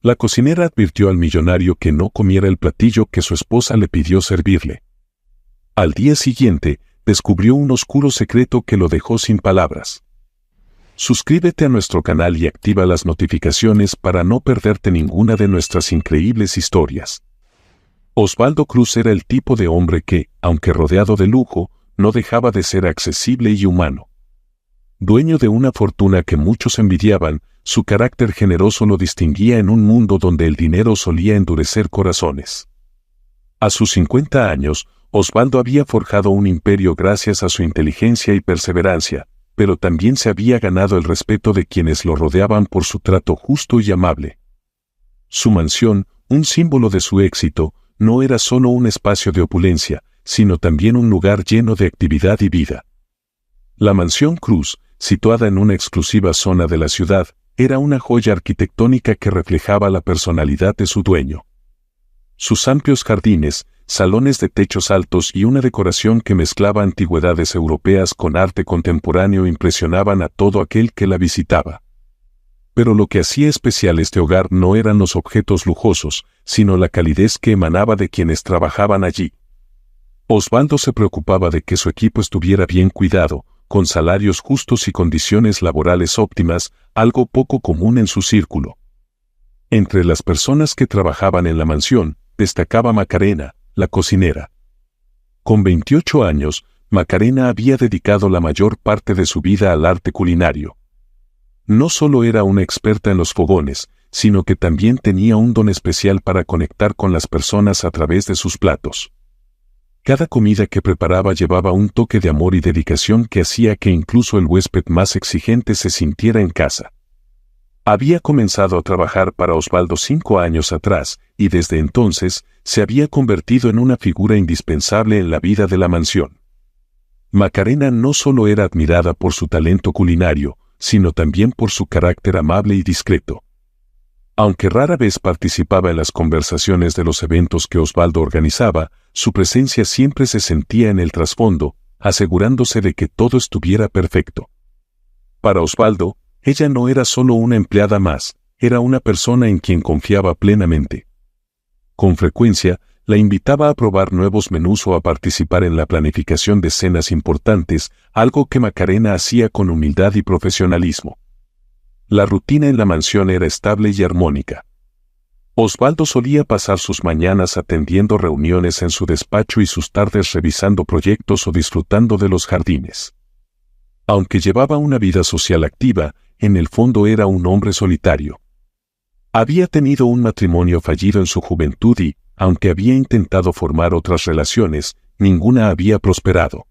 La cocinera advirtió al millonario que no comiera el platillo que su esposa le pidió servirle. Al día siguiente, descubrió un oscuro secreto que lo dejó sin palabras. Suscríbete a nuestro canal y activa las notificaciones para no perderte ninguna de nuestras increíbles historias. Osvaldo Cruz era el tipo de hombre que, aunque rodeado de lujo, no dejaba de ser accesible y humano. Dueño de una fortuna que muchos envidiaban, su carácter generoso lo distinguía en un mundo donde el dinero solía endurecer corazones. A sus 50 años, Osvaldo había forjado un imperio gracias a su inteligencia y perseverancia, pero también se había ganado el respeto de quienes lo rodeaban por su trato justo y amable. Su mansión, un símbolo de su éxito, no era solo un espacio de opulencia, sino también un lugar lleno de actividad y vida. La mansión Cruz, situada en una exclusiva zona de la ciudad, era una joya arquitectónica que reflejaba la personalidad de su dueño. Sus amplios jardines, salones de techos altos y una decoración que mezclaba antigüedades europeas con arte contemporáneo impresionaban a todo aquel que la visitaba. Pero lo que hacía especial este hogar no eran los objetos lujosos, sino la calidez que emanaba de quienes trabajaban allí. Osvaldo se preocupaba de que su equipo estuviera bien cuidado, con salarios justos y condiciones laborales óptimas, algo poco común en su círculo. Entre las personas que trabajaban en la mansión, destacaba Macarena, la cocinera. Con 28 años, Macarena había dedicado la mayor parte de su vida al arte culinario. No solo era una experta en los fogones, sino que también tenía un don especial para conectar con las personas a través de sus platos. Cada comida que preparaba llevaba un toque de amor y dedicación que hacía que incluso el huésped más exigente se sintiera en casa. Había comenzado a trabajar para Osvaldo 5 años atrás, y desde entonces se había convertido en una figura indispensable en la vida de la mansión. Macarena no solo era admirada por su talento culinario, sino también por su carácter amable y discreto. Aunque rara vez participaba en las conversaciones de los eventos que Osvaldo organizaba, su presencia siempre se sentía en el trasfondo, asegurándose de que todo estuviera perfecto. Para Osvaldo, ella no era solo una empleada más, era una persona en quien confiaba plenamente. Con frecuencia, la invitaba a probar nuevos menús o a participar en la planificación de cenas importantes, algo que Macarena hacía con humildad y profesionalismo. La rutina en la mansión era estable y armónica. Osvaldo solía pasar sus mañanas atendiendo reuniones en su despacho y sus tardes revisando proyectos o disfrutando de los jardines. Aunque llevaba una vida social activa, en el fondo era un hombre solitario. Había tenido un matrimonio fallido en su juventud y, aunque había intentado formar otras relaciones, ninguna había prosperado.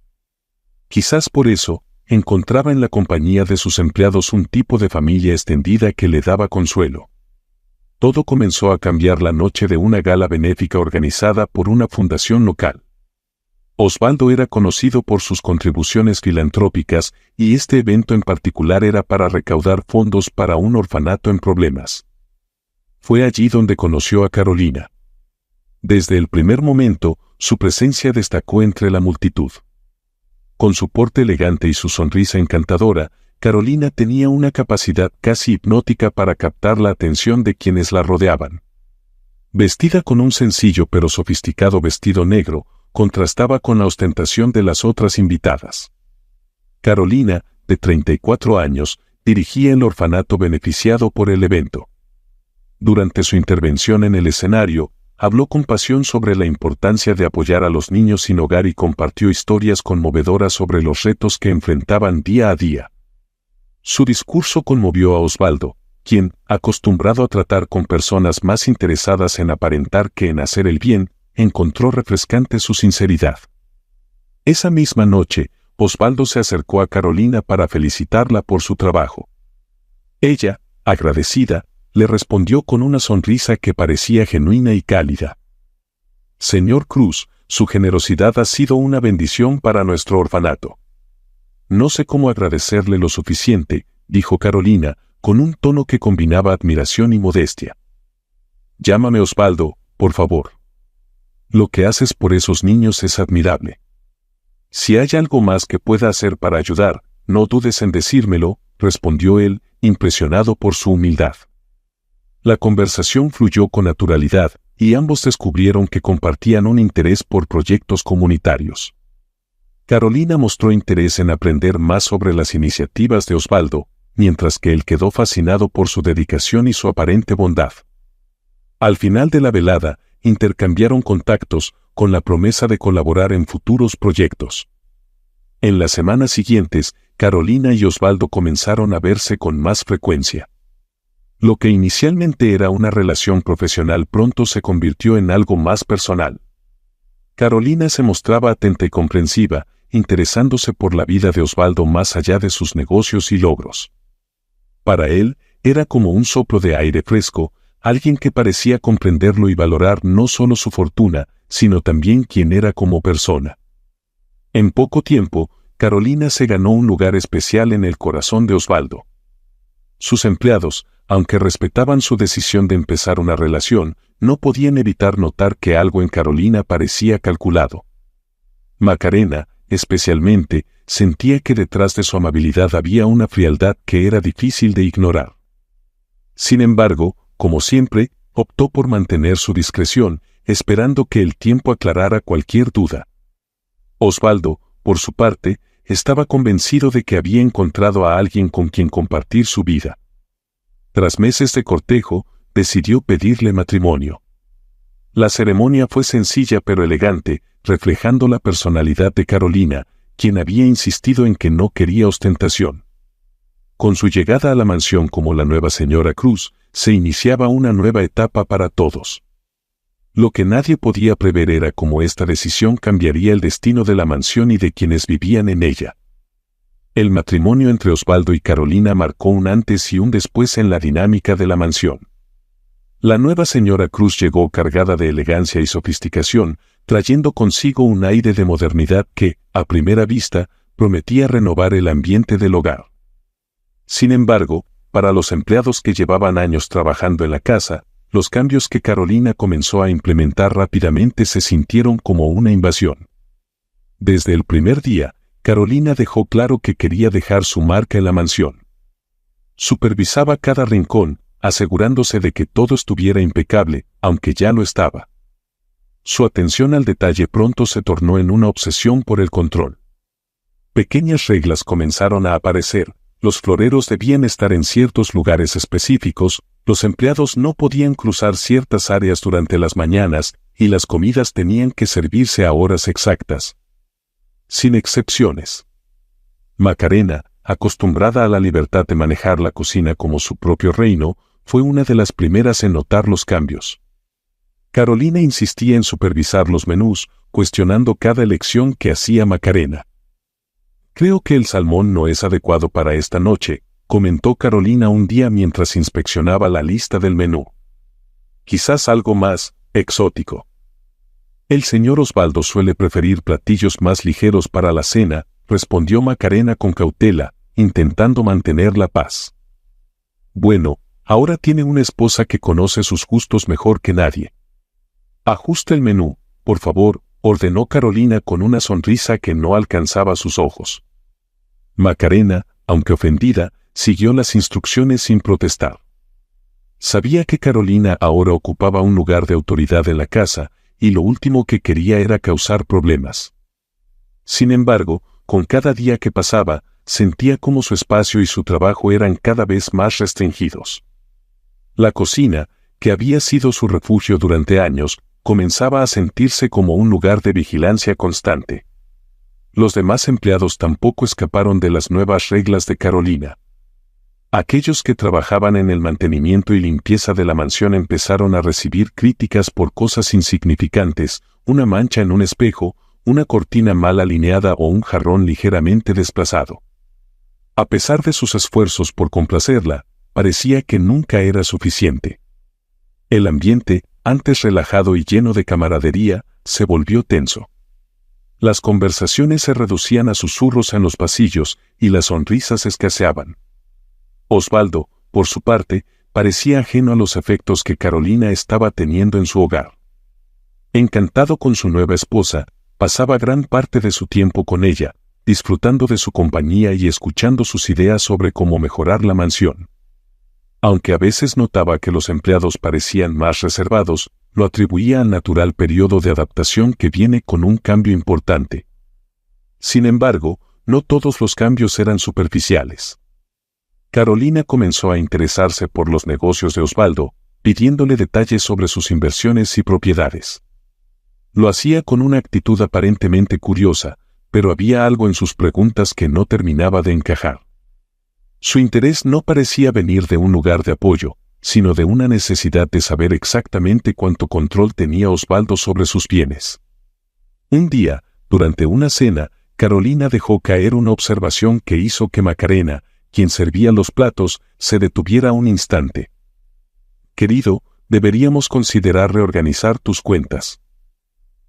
Quizás por eso, encontraba en la compañía de sus empleados un tipo de familia extendida que le daba consuelo. Todo comenzó a cambiar la noche de una gala benéfica organizada por una fundación local. Osvaldo era conocido por sus contribuciones filantrópicas y este evento en particular era para recaudar fondos para un orfanato en problemas. Fue allí donde conoció a Carolina. Desde el primer momento, su presencia destacó entre la multitud. Con su porte elegante y su sonrisa encantadora, Carolina tenía una capacidad casi hipnótica para captar la atención de quienes la rodeaban. Vestida con un sencillo pero sofisticado vestido negro, contrastaba con la ostentación de las otras invitadas. Carolina, de 34 años, dirigía el orfanato beneficiado por el evento. Durante su intervención en el escenario, habló con pasión sobre la importancia de apoyar a los niños sin hogar y compartió historias conmovedoras sobre los retos que enfrentaban día a día. Su discurso conmovió a Osvaldo, quien, acostumbrado a tratar con personas más interesadas en aparentar que en hacer el bien, encontró refrescante su sinceridad. Esa misma noche, Osvaldo se acercó a Carolina para felicitarla por su trabajo. Ella, agradecida, le respondió con una sonrisa que parecía genuina y cálida. Señor Cruz, su generosidad ha sido una bendición para nuestro orfanato. No sé cómo agradecerle lo suficiente, dijo Carolina, con un tono que combinaba admiración y modestia. Llámame Osvaldo, por favor. Lo que haces por esos niños es admirable. Si hay algo más que pueda hacer para ayudar, no dudes en decírmelo, respondió él, impresionado por su humildad. La conversación fluyó con naturalidad, y ambos descubrieron que compartían un interés por proyectos comunitarios. Carolina mostró interés en aprender más sobre las iniciativas de Osvaldo, mientras que él quedó fascinado por su dedicación y su aparente bondad. Al final de la velada, intercambiaron contactos, con la promesa de colaborar en futuros proyectos. En las semanas siguientes, Carolina y Osvaldo comenzaron a verse con más frecuencia. Lo que inicialmente era una relación profesional pronto se convirtió en algo más personal. Carolina se mostraba atenta y comprensiva, interesándose por la vida de Osvaldo más allá de sus negocios y logros. Para él, era como un soplo de aire fresco, alguien que parecía comprenderlo y valorar no solo su fortuna, sino también quién era como persona. En poco tiempo, Carolina se ganó un lugar especial en el corazón de Osvaldo. Sus empleados, aunque respetaban su decisión de empezar una relación, no podían evitar notar que algo en Carolina parecía calculado. Macarena, especialmente, sentía que detrás de su amabilidad había una frialdad que era difícil de ignorar. Sin embargo, como siempre, optó por mantener su discreción, esperando que el tiempo aclarara cualquier duda. Osvaldo, por su parte, estaba convencido de que había encontrado a alguien con quien compartir su vida. Tras meses de cortejo, decidió pedirle matrimonio. La ceremonia fue sencilla pero elegante, reflejando la personalidad de Carolina, quien había insistido en que no quería ostentación. Con su llegada a la mansión como la nueva señora Cruz, se iniciaba una nueva etapa para todos. Lo que nadie podía prever era cómo esta decisión cambiaría el destino de la mansión y de quienes vivían en ella. El matrimonio entre Osvaldo y Carolina marcó un antes y un después en la dinámica de la mansión. La nueva señora Cruz llegó cargada de elegancia y sofisticación, trayendo consigo un aire de modernidad que, a primera vista, prometía renovar el ambiente del hogar. Sin embargo, para los empleados que llevaban años trabajando en la casa, los cambios que Carolina comenzó a implementar rápidamente se sintieron como una invasión. Desde el primer día, Carolina dejó claro que quería dejar su marca en la mansión. Supervisaba cada rincón, asegurándose de que todo estuviera impecable, aunque ya lo estaba. Su atención al detalle pronto se tornó en una obsesión por el control. Pequeñas reglas comenzaron a aparecer. Los floreros debían estar en ciertos lugares específicos, los empleados no podían cruzar ciertas áreas durante las mañanas, y las comidas tenían que servirse a horas exactas. Sin excepciones. Macarena, acostumbrada a la libertad de manejar la cocina como su propio reino, fue una de las primeras en notar los cambios. Carolina insistía en supervisar los menús, cuestionando cada elección que hacía Macarena. «Creo que el salmón no es adecuado para esta noche», comentó Carolina un día mientras inspeccionaba la lista del menú. «Quizás algo más exótico». «El señor Osvaldo suele preferir platillos más ligeros para la cena», respondió Macarena con cautela, intentando mantener la paz. «Bueno, ahora tiene una esposa que conoce sus gustos mejor que nadie». «Ajusta el menú, por favor», ordenó Carolina con una sonrisa que no alcanzaba sus ojos. Macarena, aunque ofendida, siguió las instrucciones sin protestar. Sabía que Carolina ahora ocupaba un lugar de autoridad en la casa, y lo último que quería era causar problemas. Sin embargo, con cada día que pasaba, sentía como su espacio y su trabajo eran cada vez más restringidos. La cocina, que había sido su refugio durante años, comenzaba a sentirse como un lugar de vigilancia constante. Los demás empleados tampoco escaparon de las nuevas reglas de Carolina. Aquellos que trabajaban en el mantenimiento y limpieza de la mansión empezaron a recibir críticas por cosas insignificantes, una mancha en un espejo, una cortina mal alineada o un jarrón ligeramente desplazado. A pesar de sus esfuerzos por complacerla, parecía que nunca era suficiente. El ambiente, antes relajado y lleno de camaradería, se volvió tenso. Las conversaciones se reducían a susurros en los pasillos y las sonrisas escaseaban. Osvaldo, por su parte, parecía ajeno a los efectos que Carolina estaba teniendo en su hogar. Encantado con su nueva esposa, pasaba gran parte de su tiempo con ella, disfrutando de su compañía y escuchando sus ideas sobre cómo mejorar la mansión. Aunque a veces notaba que los empleados parecían más reservados, lo atribuía al natural periodo de adaptación que viene con un cambio importante. Sin embargo, no todos los cambios eran superficiales. Carolina comenzó a interesarse por los negocios de Osvaldo, pidiéndole detalles sobre sus inversiones y propiedades. Lo hacía con una actitud aparentemente curiosa, pero había algo en sus preguntas que no terminaba de encajar. Su interés no parecía venir de un lugar de apoyo, sino de una necesidad de saber exactamente cuánto control tenía Osvaldo sobre sus bienes. Un día, durante una cena, Carolina dejó caer una observación que hizo que Macarena, quien servía los platos, se detuviera un instante. «Querido, deberíamos considerar reorganizar tus cuentas.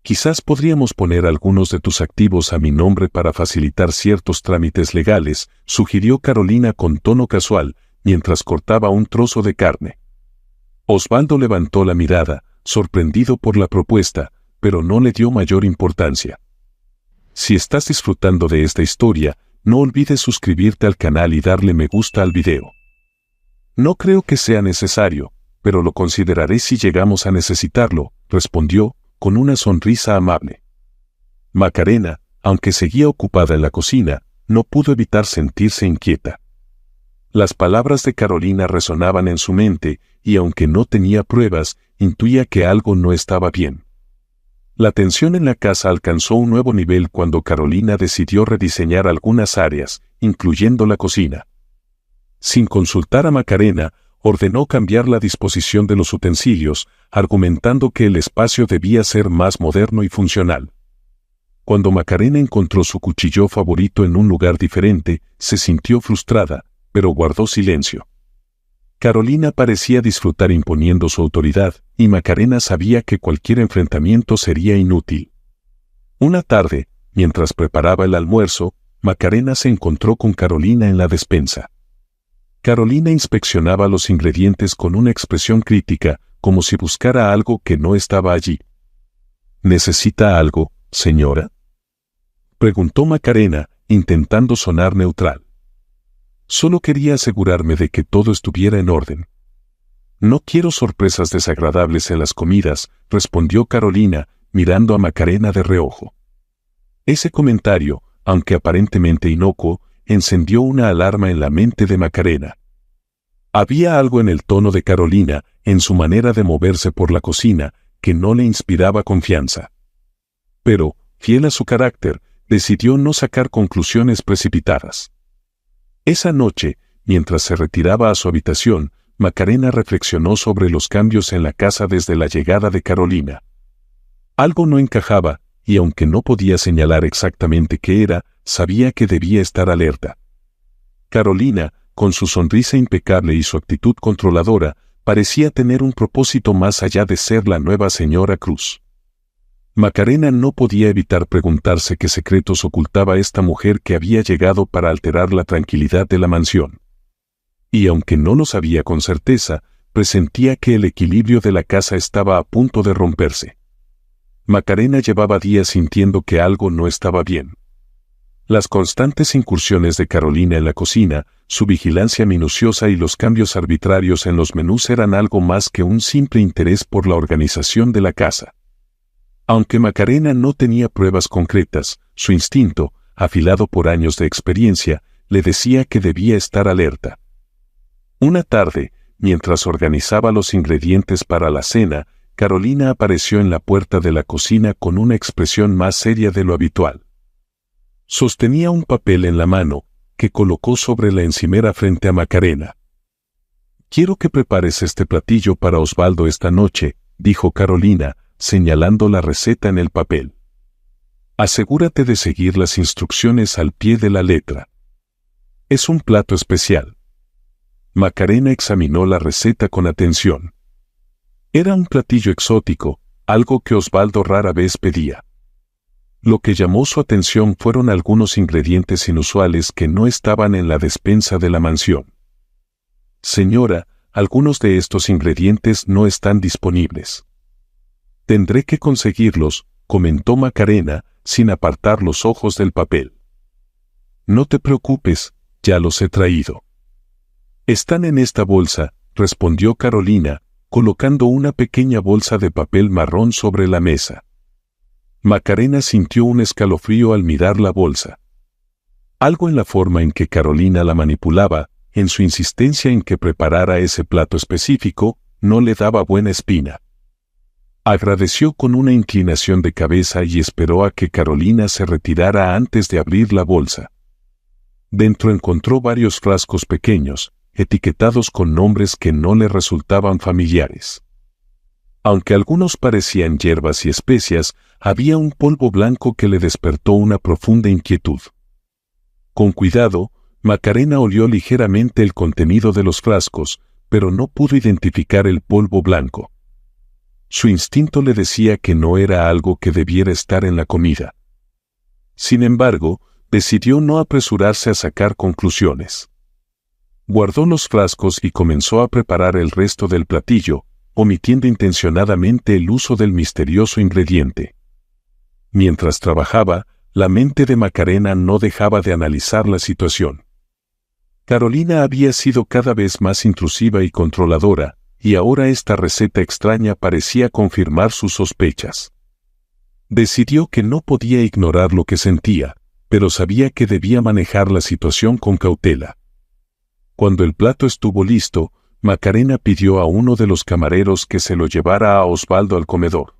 Quizás podríamos poner algunos de tus activos a mi nombre para facilitar ciertos trámites legales», sugirió Carolina con tono casual, mientras cortaba un trozo de carne. Osvaldo levantó la mirada, sorprendido por la propuesta, pero no le dio mayor importancia. Si estás disfrutando de esta historia, no olvides suscribirte al canal y darle me gusta al video. No creo que sea necesario, pero lo consideraré si llegamos a necesitarlo, respondió, con una sonrisa amable. Macarena, aunque seguía ocupada en la cocina, no pudo evitar sentirse inquieta. Las palabras de Carolina resonaban en su mente, y aunque no tenía pruebas, intuía que algo no estaba bien. La tensión en la casa alcanzó un nuevo nivel cuando Carolina decidió rediseñar algunas áreas, incluyendo la cocina. Sin consultar a Macarena, ordenó cambiar la disposición de los utensilios, argumentando que el espacio debía ser más moderno y funcional. Cuando Macarena encontró su cuchillo favorito en un lugar diferente, se sintió frustrada, pero guardó silencio. Carolina parecía disfrutar imponiendo su autoridad, y Macarena sabía que cualquier enfrentamiento sería inútil. Una tarde, mientras preparaba el almuerzo, Macarena se encontró con Carolina en la despensa. Carolina inspeccionaba los ingredientes con una expresión crítica, como si buscara algo que no estaba allí. ¿Necesita algo, señora?, preguntó Macarena, intentando sonar neutral. Solo quería asegurarme de que todo estuviera en orden. No quiero sorpresas desagradables en las comidas, respondió Carolina, mirando a Macarena de reojo. Ese comentario, aunque aparentemente inocuo, encendió una alarma en la mente de Macarena. Había algo en el tono de Carolina, en su manera de moverse por la cocina, que no le inspiraba confianza. Pero, fiel a su carácter, decidió no sacar conclusiones precipitadas. Esa noche, mientras se retiraba a su habitación, Macarena reflexionó sobre los cambios en la casa desde la llegada de Carolina. Algo no encajaba, y aunque no podía señalar exactamente qué era, sabía que debía estar alerta. Carolina, con su sonrisa impecable y su actitud controladora, parecía tener un propósito más allá de ser la nueva señora Cruz. Macarena no podía evitar preguntarse qué secretos ocultaba esta mujer que había llegado para alterar la tranquilidad de la mansión. Y aunque no lo sabía con certeza, presentía que el equilibrio de la casa estaba a punto de romperse. Macarena llevaba días sintiendo que algo no estaba bien. Las constantes incursiones de Carolina en la cocina, su vigilancia minuciosa y los cambios arbitrarios en los menús eran algo más que un simple interés por la organización de la casa. Aunque Macarena no tenía pruebas concretas, su instinto, afilado por años de experiencia, le decía que debía estar alerta. Una tarde, mientras organizaba los ingredientes para la cena, Carolina apareció en la puerta de la cocina con una expresión más seria de lo habitual. Sostenía un papel en la mano, que colocó sobre la encimera frente a Macarena. «Quiero que prepares este platillo para Osvaldo esta noche», dijo Carolina, señalando la receta en el papel. «Asegúrate de seguir las instrucciones al pie de la letra. Es un plato especial». Macarena examinó la receta con atención. Era un platillo exótico, algo que Osvaldo rara vez pedía. Lo que llamó su atención fueron algunos ingredientes inusuales que no estaban en la despensa de la mansión. «Señora, algunos de estos ingredientes no están disponibles». «Tendré que conseguirlos», comentó Macarena, sin apartar los ojos del papel. «No te preocupes, ya los he traído. Están en esta bolsa», respondió Carolina, colocando una pequeña bolsa de papel marrón sobre la mesa. Macarena sintió un escalofrío al mirar la bolsa. Algo en la forma en que Carolina la manipulaba, en su insistencia en que preparara ese plato específico, no le daba buena espina. Agradeció con una inclinación de cabeza y esperó a que Carolina se retirara antes de abrir la bolsa. Dentro encontró varios frascos pequeños, etiquetados con nombres que no le resultaban familiares. Aunque algunos parecían hierbas y especias, había un polvo blanco que le despertó una profunda inquietud. Con cuidado, Macarena olió ligeramente el contenido de los frascos, pero no pudo identificar el polvo blanco. Su instinto le decía que no era algo que debiera estar en la comida. Sin embargo, decidió no apresurarse a sacar conclusiones. Guardó los frascos y comenzó a preparar el resto del platillo, omitiendo intencionadamente el uso del misterioso ingrediente. Mientras trabajaba, la mente de Macarena no dejaba de analizar la situación. Carolina había sido cada vez más intrusiva y controladora, y ahora esta receta extraña parecía confirmar sus sospechas. Decidió que no podía ignorar lo que sentía, pero sabía que debía manejar la situación con cautela. Cuando el plato estuvo listo, Macarena pidió a uno de los camareros que se lo llevara a Osvaldo al comedor.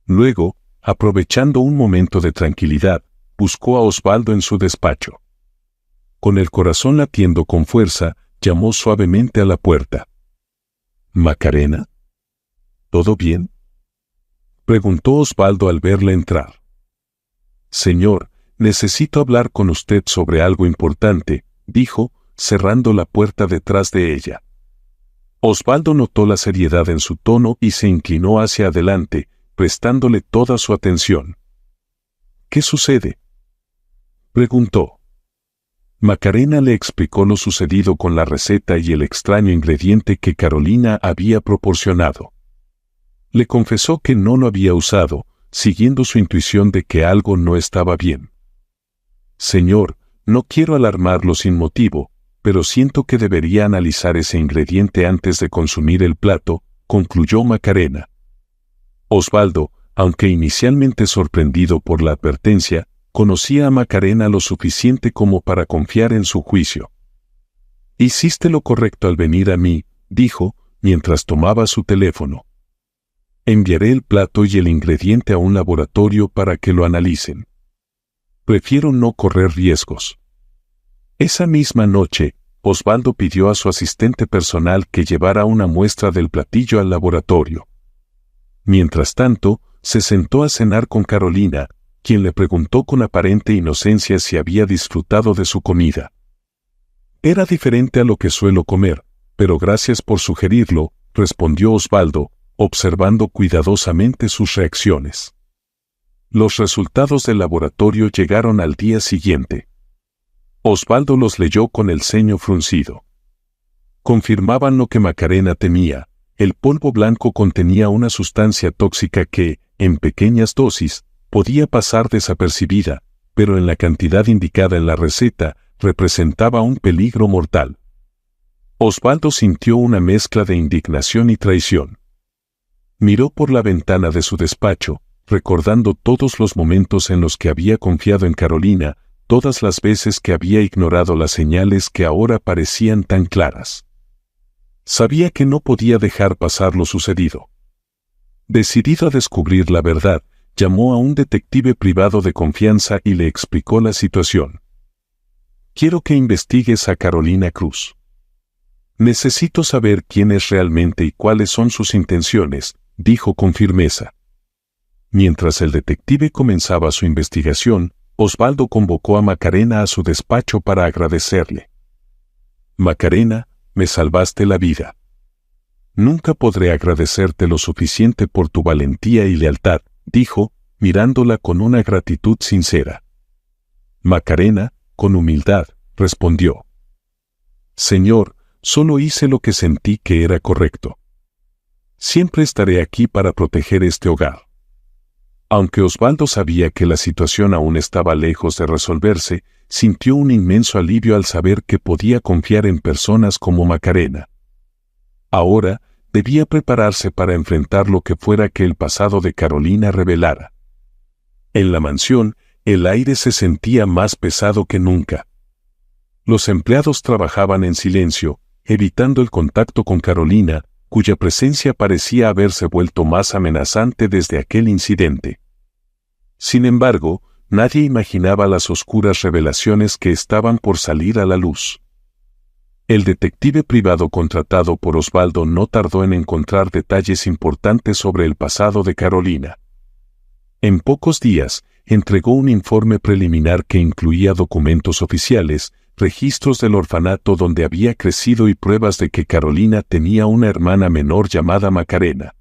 Luego, aprovechando un momento de tranquilidad, buscó a Osvaldo en su despacho. Con el corazón latiendo con fuerza, llamó suavemente a la puerta. «¿Macarena? ¿Todo bien?», preguntó Osvaldo al verla entrar. «Señor, necesito hablar con usted sobre algo importante», dijo, cerrando la puerta detrás de ella. Osvaldo notó la seriedad en su tono y se inclinó hacia adelante, prestándole toda su atención. «¿Qué sucede?», preguntó. Macarena le explicó lo sucedido con la receta y el extraño ingrediente que Carolina había proporcionado. Le confesó que no lo había usado, siguiendo su intuición de que algo no estaba bien. «Señor, no quiero alarmarlo sin motivo, pero siento que debería analizar ese ingrediente antes de consumir el plato», concluyó Macarena. Osvaldo, aunque inicialmente sorprendido por la advertencia, conocía a Macarena lo suficiente como para confiar en su juicio. «Hiciste lo correcto al venir a mí», dijo, mientras tomaba su teléfono. «Enviaré el plato y el ingrediente a un laboratorio para que lo analicen. Prefiero no correr riesgos». Esa misma noche, Osvaldo pidió a su asistente personal que llevara una muestra del platillo al laboratorio. Mientras tanto, se sentó a cenar con Carolina, quien le preguntó con aparente inocencia si había disfrutado de su comida. «Era diferente a lo que suelo comer, pero gracias por sugerirlo», respondió Osvaldo, observando cuidadosamente sus reacciones. Los resultados del laboratorio llegaron al día siguiente. Osvaldo los leyó con el ceño fruncido. Confirmaban lo que Macarena temía: el polvo blanco contenía una sustancia tóxica que, en pequeñas dosis, podía pasar desapercibida, pero en la cantidad indicada en la receta, representaba un peligro mortal. Osvaldo sintió una mezcla de indignación y traición. Miró por la ventana de su despacho, recordando todos los momentos en los que había confiado en Carolina, todas las veces que había ignorado las señales que ahora parecían tan claras. Sabía que no podía dejar pasar lo sucedido. Decidido a descubrir la verdad, llamó a un detective privado de confianza y le explicó la situación. «Quiero que investigues a Carolina Cruz. Necesito saber quién es realmente y cuáles son sus intenciones», dijo con firmeza. Mientras el detective comenzaba su investigación, Osvaldo convocó a Macarena a su despacho para agradecerle. «Macarena, me salvaste la vida. Nunca podré agradecerte lo suficiente por tu valentía y lealtad», dijo, mirándola con una gratitud sincera. Macarena, con humildad, respondió: «Señor, solo hice lo que sentí que era correcto. Siempre estaré aquí para proteger este hogar». Aunque Osvaldo sabía que la situación aún estaba lejos de resolverse, sintió un inmenso alivio al saber que podía confiar en personas como Macarena. Ahora, debía prepararse para enfrentar lo que fuera que el pasado de Carolina revelara. En la mansión, el aire se sentía más pesado que nunca. Los empleados trabajaban en silencio, evitando el contacto con Carolina, cuya presencia parecía haberse vuelto más amenazante desde aquel incidente. Sin embargo, nadie imaginaba las oscuras revelaciones que estaban por salir a la luz. El detective privado contratado por Osvaldo no tardó en encontrar detalles importantes sobre el pasado de Carolina. En pocos días, entregó un informe preliminar que incluía documentos oficiales, registros del orfanato donde había crecido y pruebas de que Carolina tenía una hermana menor llamada Macarena.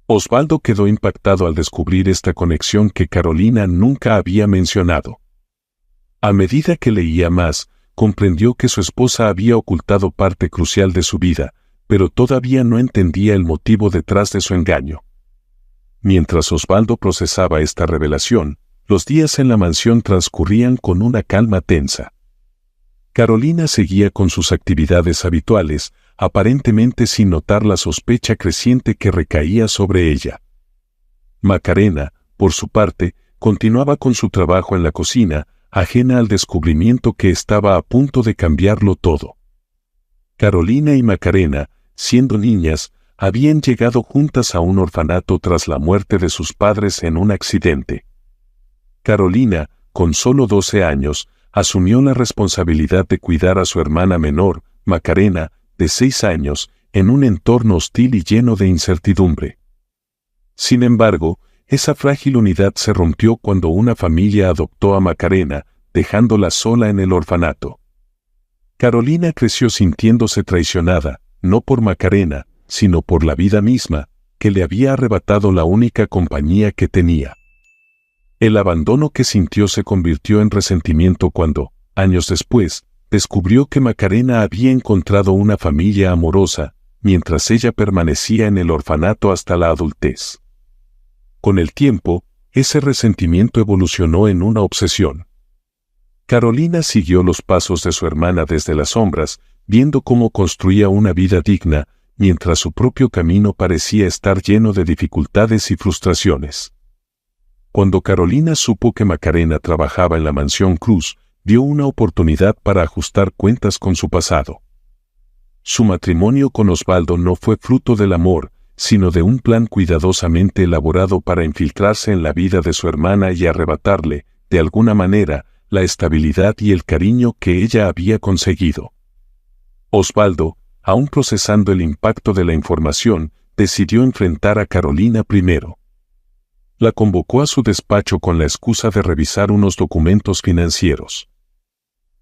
Osvaldo quedó impactado al descubrir esta conexión que Carolina nunca había mencionado. A medida que leía más, comprendió que su esposa había ocultado parte crucial de su vida, pero todavía no entendía el motivo detrás de su engaño. Mientras Osvaldo procesaba esta revelación, los días en la mansión transcurrían con una calma tensa. Carolina seguía con sus actividades habituales, aparentemente sin notar la sospecha creciente que recaía sobre ella. Macarena, por su parte, continuaba con su trabajo en la cocina, ajena al descubrimiento que estaba a punto de cambiarlo todo. Carolina y Macarena, siendo niñas, habían llegado juntas a un orfanato tras la muerte de sus padres en un accidente. Carolina, con solo 12 años, asumió la responsabilidad de cuidar a su hermana menor, Macarena, de 6 años, en un entorno hostil y lleno de incertidumbre. Sin embargo, esa frágil unidad se rompió cuando una familia adoptó a Macarena, dejándola sola en el orfanato. Carolina creció sintiéndose traicionada, no por Macarena, sino por la vida misma, que le había arrebatado la única compañía que tenía. El abandono que sintió se convirtió en resentimiento cuando, años después, descubrió que Macarena había encontrado una familia amorosa, mientras ella permanecía en el orfanato hasta la adultez. Con el tiempo, ese resentimiento evolucionó en una obsesión. Carolina siguió los pasos de su hermana desde las sombras, viendo cómo construía una vida digna, mientras su propio camino parecía estar lleno de dificultades y frustraciones. Cuando Carolina supo que Macarena trabajaba en la mansión Cruz, vio una oportunidad para ajustar cuentas con su pasado. Su matrimonio con Osvaldo no fue fruto del amor, sino de un plan cuidadosamente elaborado para infiltrarse en la vida de su hermana y arrebatarle, de alguna manera, la estabilidad y el cariño que ella había conseguido. Osvaldo, aún procesando el impacto de la información, decidió enfrentar a Carolina primero. La convocó a su despacho con la excusa de revisar unos documentos financieros.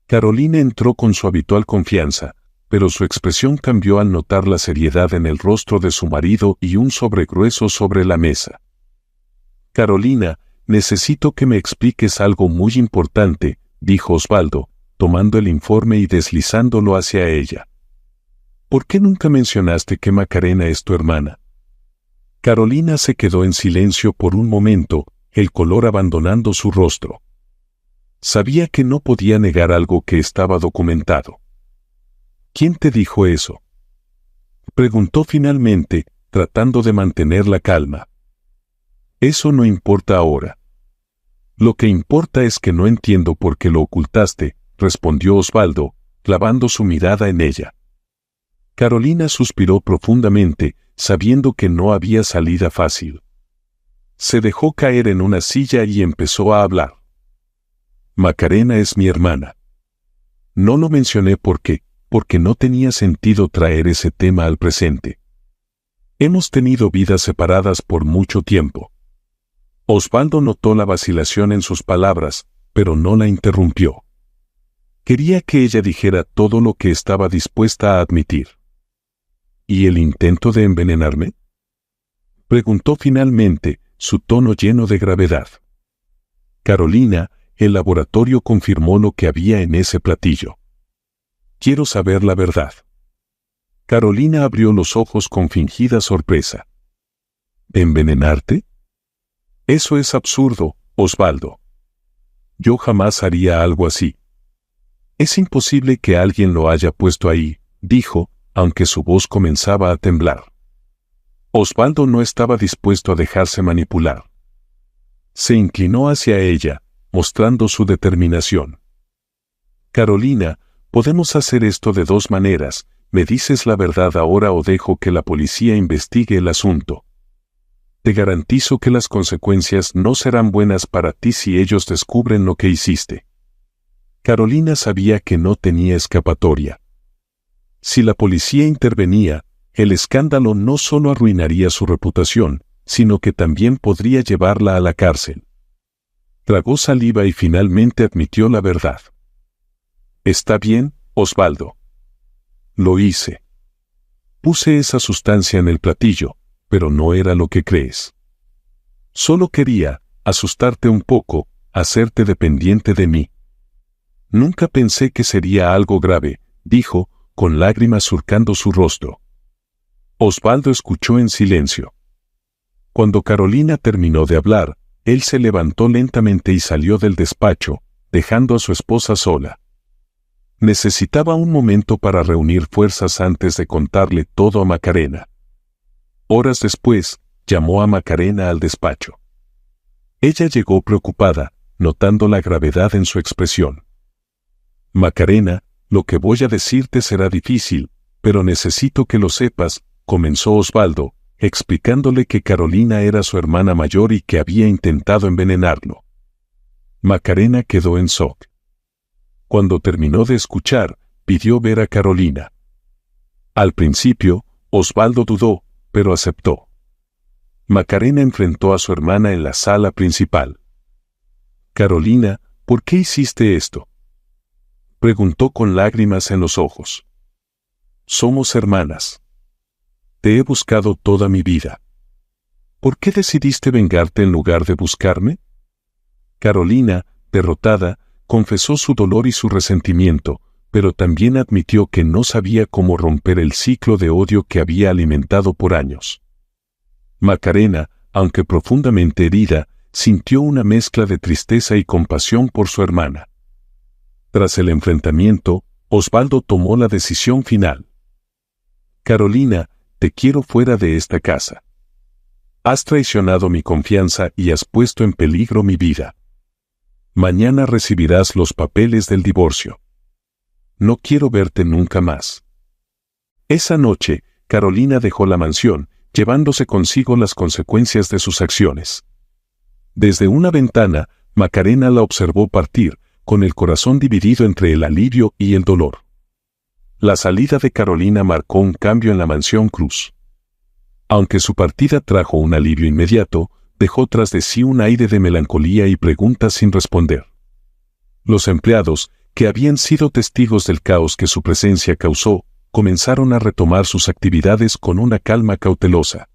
Carolina entró con su habitual confianza, pero su expresión cambió al notar la seriedad en el rostro de su marido y un sobre grueso sobre la mesa. Carolina, necesito que me expliques algo muy importante, dijo Osvaldo, tomando el informe y deslizándolo hacia ella. ¿Por qué nunca mencionaste que Macarena es tu hermana? Carolina se quedó en silencio por un momento, el color abandonando su rostro. Sabía que no podía negar algo que estaba documentado. ¿Quién te dijo eso?, preguntó finalmente, tratando de mantener la calma. Eso no importa ahora. Lo que importa es que no entiendo por qué lo ocultaste, respondió Osvaldo, clavando su mirada en ella. Carolina suspiró profundamente, sabiendo que no había salida fácil. Se dejó caer en una silla y empezó a hablar. Macarena es mi hermana. No lo mencioné porque no tenía sentido traer ese tema al presente. Hemos tenido vidas separadas por mucho tiempo. Osvaldo notó la vacilación en sus palabras, pero no la interrumpió. Quería que ella dijera todo lo que estaba dispuesta a admitir. ¿Y el intento de envenenarme?, preguntó finalmente, su tono lleno de gravedad. Carolina, el laboratorio confirmó lo que había en ese platillo. Quiero saber la verdad. Carolina abrió los ojos con fingida sorpresa. ¿Envenenarte? Eso es absurdo, Osvaldo. Yo jamás haría algo así. Es imposible que alguien lo haya puesto ahí, dijo, aunque su voz comenzaba a temblar. Osvaldo no estaba dispuesto a dejarse manipular. Se inclinó hacia ella, mostrando su determinación. Carolina, podemos hacer esto de dos maneras: me dices la verdad ahora o dejo que la policía investigue el asunto. Te garantizo que las consecuencias no serán buenas para ti si ellos descubren lo que hiciste. Carolina sabía que no tenía escapatoria. Si la policía intervenía, el escándalo no solo arruinaría su reputación, sino que también podría llevarla a la cárcel. Tragó saliva y finalmente admitió la verdad. Está bien, Osvaldo. Lo hice. Puse esa sustancia en el platillo, pero no era lo que crees. Solo quería asustarte un poco, hacerte dependiente de mí. Nunca pensé que sería algo grave, dijo, con lágrimas surcando su rostro. Osvaldo escuchó en silencio. Cuando Carolina terminó de hablar, él se levantó lentamente y salió del despacho, dejando a su esposa sola. Necesitaba un momento para reunir fuerzas antes de contarle todo a Macarena. Horas después, llamó a Macarena al despacho. Ella llegó preocupada, notando la gravedad en su expresión. Macarena, lo que voy a decirte será difícil, pero necesito que lo sepas, comenzó Osvaldo, explicándole que Carolina era su hermana mayor y que había intentado envenenarlo. Macarena quedó en shock. Cuando terminó de escuchar, pidió ver a Carolina. Al principio, Osvaldo dudó, pero aceptó. Macarena enfrentó a su hermana en la sala principal. Carolina, ¿por qué hiciste esto?, preguntó con lágrimas en los ojos. Somos hermanas. Te he buscado toda mi vida. ¿Por qué decidiste vengarte en lugar de buscarme? Carolina, derrotada, confesó su dolor y su resentimiento, pero también admitió que no sabía cómo romper el ciclo de odio que había alimentado por años. Macarena, aunque profundamente herida, sintió una mezcla de tristeza y compasión por su hermana. Tras el enfrentamiento, Osvaldo tomó la decisión final. Carolina, te quiero fuera de esta casa. Has traicionado mi confianza y has puesto en peligro mi vida. Mañana recibirás los papeles del divorcio. No quiero verte nunca más. Esa noche, Carolina dejó la mansión, llevándose consigo las consecuencias de sus acciones. Desde una ventana, Macarena la observó partir, con el corazón dividido entre el alivio y el dolor. La salida de Carolina marcó un cambio en la mansión Cruz. Aunque su partida trajo un alivio inmediato, dejó tras de sí un aire de melancolía y preguntas sin responder. Los empleados, que habían sido testigos del caos que su presencia causó, comenzaron a retomar sus actividades con una calma cautelosa.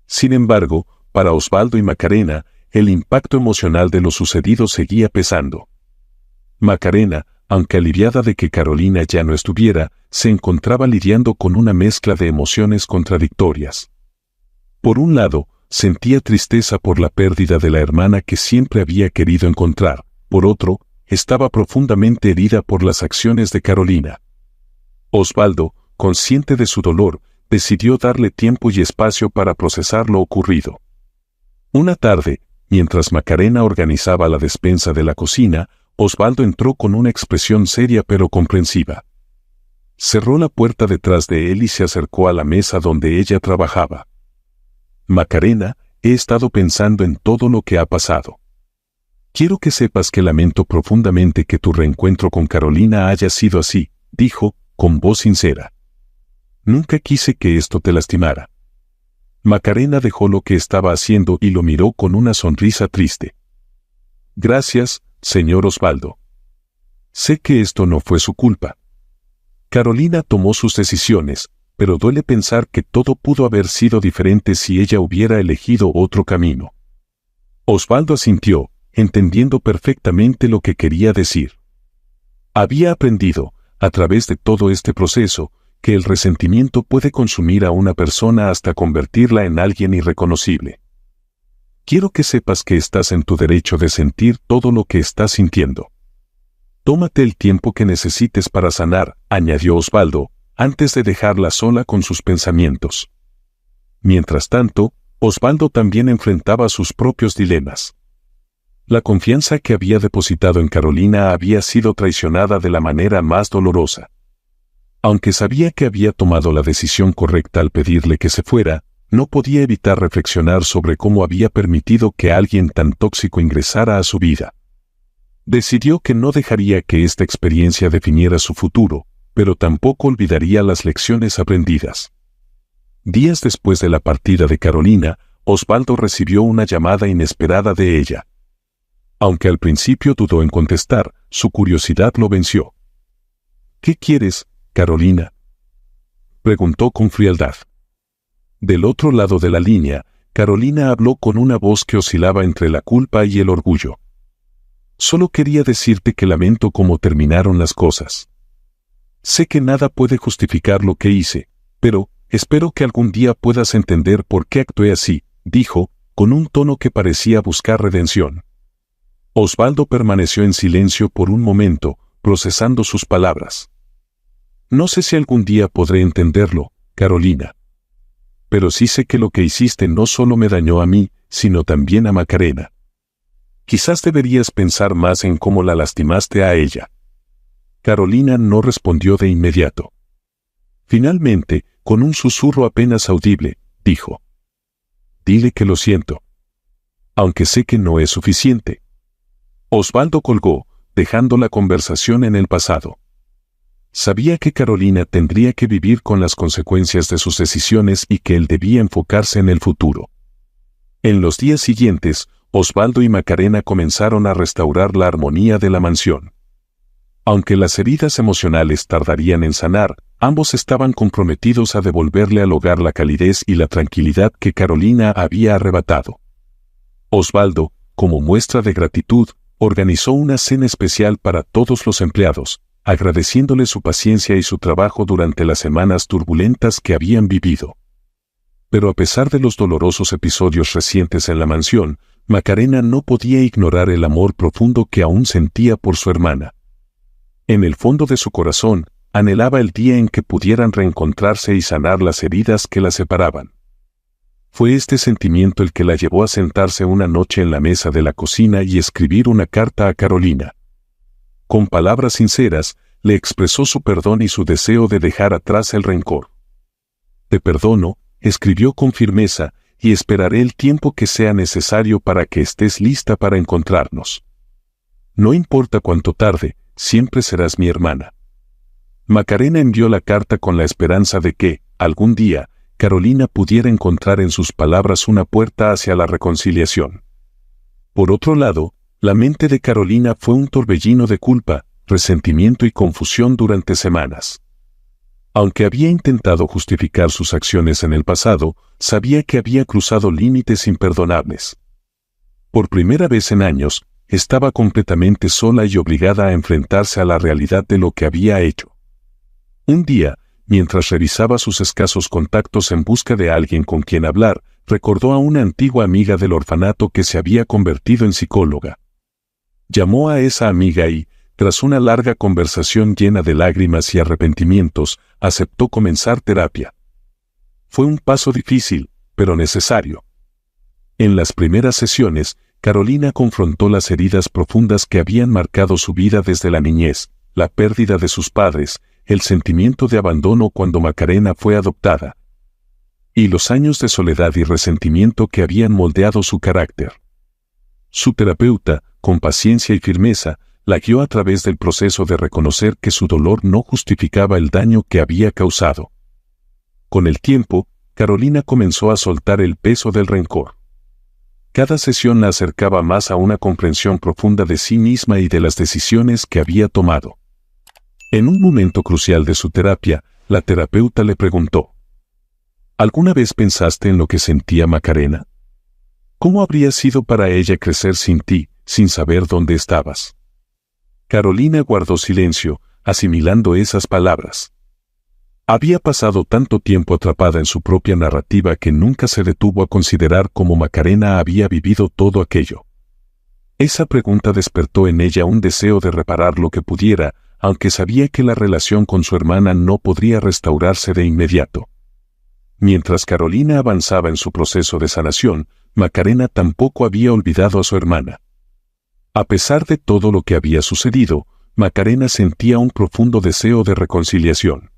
Sin embargo, para Osvaldo y Macarena, el impacto emocional de lo sucedido seguía pesando. Macarena, aunque aliviada de que Carolina ya no estuviera, se encontraba lidiando con una mezcla de emociones contradictorias. Por un lado, sentía tristeza por la pérdida de la hermana que siempre había querido encontrar. Por otro, estaba profundamente herida por las acciones de Carolina. Osvaldo, consciente de su dolor, decidió darle tiempo y espacio para procesar lo ocurrido. Una tarde, mientras Macarena organizaba la despensa de la cocina, Osvaldo entró con una expresión seria pero comprensiva. Cerró la puerta detrás de él y se acercó a la mesa donde ella trabajaba. Macarena, he estado pensando en todo lo que ha pasado. Quiero que sepas que lamento profundamente que tu reencuentro con Carolina haya sido así, dijo, con voz sincera. Nunca quise que esto te lastimara. Macarena dejó lo que estaba haciendo y lo miró con una sonrisa triste. Gracias, señor Osvaldo. Sé que esto no fue su culpa. Carolina tomó sus decisiones, pero duele pensar que todo pudo haber sido diferente si ella hubiera elegido otro camino. Osvaldo asintió, entendiendo perfectamente lo que quería decir. Había aprendido, a través de todo este proceso, que el resentimiento puede consumir a una persona hasta convertirla en alguien irreconocible. Quiero que sepas que estás en tu derecho de sentir todo lo que estás sintiendo. Tómate el tiempo que necesites para sanar, añadió Osvaldo, antes de dejarla sola con sus pensamientos. Mientras tanto, Osvaldo también enfrentaba sus propios dilemas. La confianza que había depositado en Carolina había sido traicionada de la manera más dolorosa. Aunque sabía que había tomado la decisión correcta al pedirle que se fuera, no podía evitar reflexionar sobre cómo había permitido que alguien tan tóxico ingresara a su vida. Decidió que no dejaría que esta experiencia definiera su futuro, pero tampoco olvidaría las lecciones aprendidas. Días después de la partida de Carolina, Osvaldo recibió una llamada inesperada de ella. Aunque al principio dudó en contestar, su curiosidad lo venció. «¿Qué quieres, Carolina?», preguntó con frialdad. Del otro lado de la línea, Carolina habló con una voz que oscilaba entre la culpa y el orgullo. «Solo quería decirte que lamento cómo terminaron las cosas. Sé que nada puede justificar lo que hice, pero espero que algún día puedas entender por qué actué así», dijo, con un tono que parecía buscar redención. Osvaldo permaneció en silencio por un momento, procesando sus palabras. «No sé si algún día podré entenderlo, Carolina. Pero sí sé que lo que hiciste no solo me dañó a mí, sino también a Macarena. Quizás deberías pensar más en cómo la lastimaste a ella». Carolina no respondió de inmediato. Finalmente, con un susurro apenas audible, dijo: «Dile que lo siento. Aunque sé que no es suficiente». Osvaldo colgó, dejando la conversación en el pasado. Sabía que Carolina tendría que vivir con las consecuencias de sus decisiones y que él debía enfocarse en el futuro. En los días siguientes, Osvaldo y Macarena comenzaron a restaurar la armonía de la mansión. Aunque las heridas emocionales tardarían en sanar, ambos estaban comprometidos a devolverle al hogar la calidez y la tranquilidad que Carolina había arrebatado. Osvaldo, como muestra de gratitud, organizó una cena especial para todos los empleados, agradeciéndole su paciencia y su trabajo durante las semanas turbulentas que habían vivido. Pero a pesar de los dolorosos episodios recientes en la mansión, Macarena no podía ignorar el amor profundo que aún sentía por su hermana. En el fondo de su corazón, anhelaba el día en que pudieran reencontrarse y sanar las heridas que la separaban. Fue este sentimiento el que la llevó a sentarse una noche en la mesa de la cocina y escribir una carta a Carolina. Con palabras sinceras, le expresó su perdón y su deseo de dejar atrás el rencor. «Te perdono», escribió con firmeza, «y esperaré el tiempo que sea necesario para que estés lista para encontrarnos. No importa cuánto tarde, siempre serás mi hermana». Macarena envió la carta con la esperanza de que, algún día, Carolina pudiera encontrar en sus palabras una puerta hacia la reconciliación. Por otro lado, la mente de Carolina fue un torbellino de culpa, resentimiento y confusión durante semanas. Aunque había intentado justificar sus acciones en el pasado, sabía que había cruzado límites imperdonables. Por primera vez en años, estaba completamente sola y obligada a enfrentarse a la realidad de lo que había hecho. Un día, mientras revisaba sus escasos contactos en busca de alguien con quien hablar, recordó a una antigua amiga del orfanato que se había convertido en psicóloga. Llamó a esa amiga y, tras una larga conversación llena de lágrimas y arrepentimientos, aceptó comenzar terapia. Fue un paso difícil, pero necesario. En las primeras sesiones, Carolina confrontó las heridas profundas que habían marcado su vida desde la niñez, la pérdida de sus padres, el sentimiento de abandono cuando Macarena fue adoptada, y los años de soledad y resentimiento que habían moldeado su carácter. Su terapeuta, con paciencia y firmeza, la guió a través del proceso de reconocer que su dolor no justificaba el daño que había causado. Con el tiempo, Carolina comenzó a soltar el peso del rencor. Cada sesión la acercaba más a una comprensión profunda de sí misma y de las decisiones que había tomado. En un momento crucial de su terapia, la terapeuta le preguntó: ¿Alguna vez pensaste en lo que sentía Macarena? ¿Cómo habría sido para ella crecer sin ti, sin saber dónde estabas? Carolina guardó silencio, asimilando esas palabras. Había pasado tanto tiempo atrapada en su propia narrativa que nunca se detuvo a considerar cómo Macarena había vivido todo aquello. Esa pregunta despertó en ella un deseo de reparar lo que pudiera, aunque sabía que la relación con su hermana no podría restaurarse de inmediato. Mientras Carolina avanzaba en su proceso de sanación, Macarena tampoco había olvidado a su hermana. A pesar de todo lo que había sucedido, Macarena sentía un profundo deseo de reconciliación.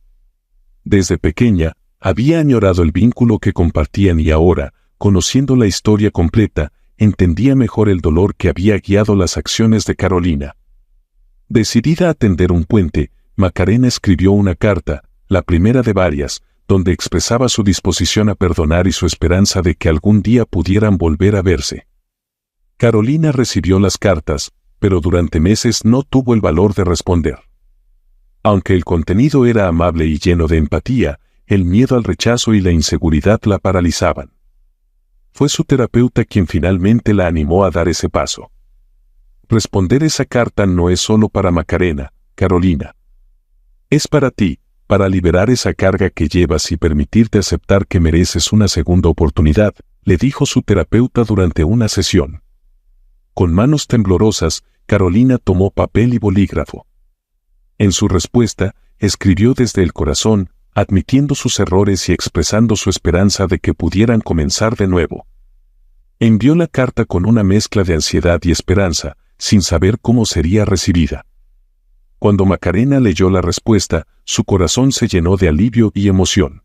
Desde pequeña, había añorado el vínculo que compartían y ahora, conociendo la historia completa, entendía mejor el dolor que había guiado las acciones de Carolina. Decidida a tender un puente, Macarena escribió una carta, la primera de varias, donde expresaba su disposición a perdonar y su esperanza de que algún día pudieran volver a verse. Carolina recibió las cartas, pero durante meses no tuvo el valor de responder. Aunque el contenido era amable y lleno de empatía, el miedo al rechazo y la inseguridad la paralizaban. Fue su terapeuta quien finalmente la animó a dar ese paso. Responder esa carta no es solo para Macarena, Carolina. Es para ti, para liberar esa carga que llevas y permitirte aceptar que mereces una segunda oportunidad, le dijo su terapeuta durante una sesión. Con manos temblorosas, Carolina tomó papel y bolígrafo. En su respuesta, escribió desde el corazón, admitiendo sus errores y expresando su esperanza de que pudieran comenzar de nuevo. Envió la carta con una mezcla de ansiedad y esperanza, sin saber cómo sería recibida. Cuando Macarena leyó la respuesta, su corazón se llenó de alivio y emoción.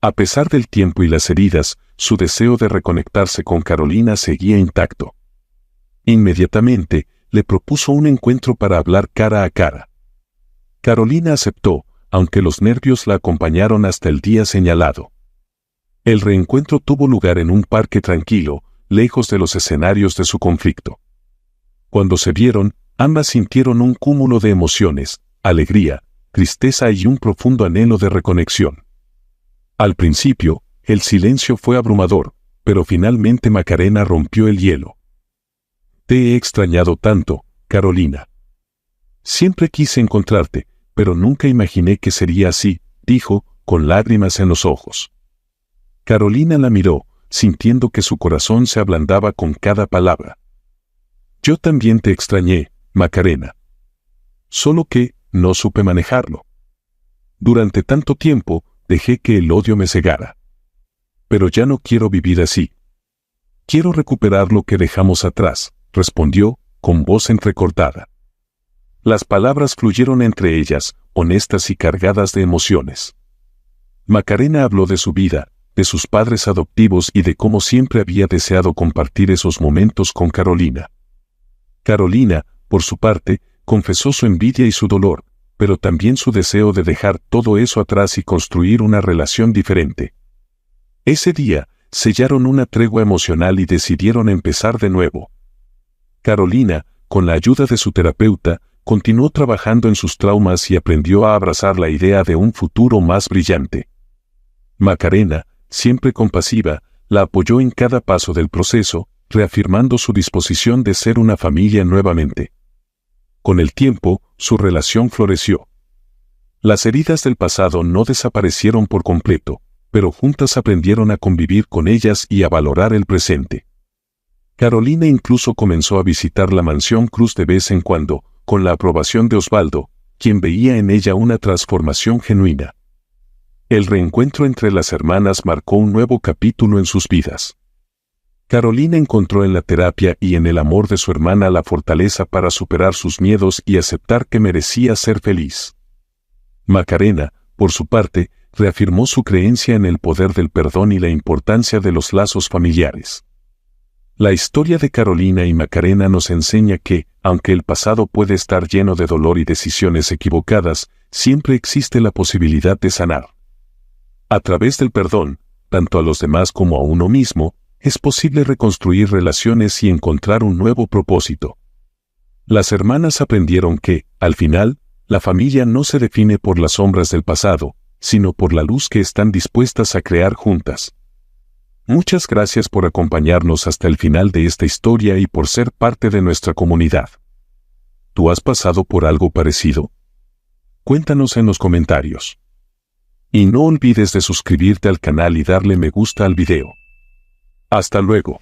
A pesar del tiempo y las heridas, su deseo de reconectarse con Carolina seguía intacto. Inmediatamente, le propuso un encuentro para hablar cara a cara. Carolina aceptó, aunque los nervios la acompañaron hasta el día señalado. El reencuentro tuvo lugar en un parque tranquilo, lejos de los escenarios de su conflicto. Cuando se vieron, ambas sintieron un cúmulo de emociones, alegría, tristeza y un profundo anhelo de reconexión. Al principio, el silencio fue abrumador, pero finalmente Macarena rompió el hielo. Te he extrañado tanto, Carolina. Siempre quise encontrarte, pero nunca imaginé que sería así, dijo, con lágrimas en los ojos. Carolina la miró, sintiendo que su corazón se ablandaba con cada palabra. Yo también te extrañé, Macarena. Solo que, no supe manejarlo. Durante tanto tiempo, dejé que el odio me cegara. Pero ya no quiero vivir así. Quiero recuperar lo que dejamos atrás, respondió, con voz entrecortada. Las palabras fluyeron entre ellas, honestas y cargadas de emociones. Macarena habló de su vida, de sus padres adoptivos y de cómo siempre había deseado compartir esos momentos con Carolina. Carolina, por su parte, confesó su envidia y su dolor, pero también su deseo de dejar todo eso atrás y construir una relación diferente. Ese día, sellaron una tregua emocional y decidieron empezar de nuevo. Carolina, con la ayuda de su terapeuta, continuó trabajando en sus traumas y aprendió a abrazar la idea de un futuro más brillante. Macarena, siempre compasiva, la apoyó en cada paso del proceso, reafirmando su disposición de ser una familia nuevamente. Con el tiempo, su relación floreció. Las heridas del pasado no desaparecieron por completo, pero juntas aprendieron a convivir con ellas y a valorar el presente. Carolina incluso comenzó a visitar la mansión Cruz de vez en cuando, con la aprobación de Osvaldo, quien veía en ella una transformación genuina. El reencuentro entre las hermanas marcó un nuevo capítulo en sus vidas. Carolina encontró en la terapia y en el amor de su hermana la fortaleza para superar sus miedos y aceptar que merecía ser feliz. Macarena, por su parte, reafirmó su creencia en el poder del perdón y la importancia de los lazos familiares. La historia de Carolina y Macarena nos enseña que, aunque el pasado puede estar lleno de dolor y decisiones equivocadas, siempre existe la posibilidad de sanar. A través del perdón, tanto a los demás como a uno mismo, es posible reconstruir relaciones y encontrar un nuevo propósito. Las hermanas aprendieron que, al final, la familia no se define por las sombras del pasado, sino por la luz que están dispuestas a crear juntas. Muchas gracias por acompañarnos hasta el final de esta historia y por ser parte de nuestra comunidad. ¿Tú has pasado por algo parecido? Cuéntanos en los comentarios. Y no olvides de suscribirte al canal y darle me gusta al video. Hasta luego.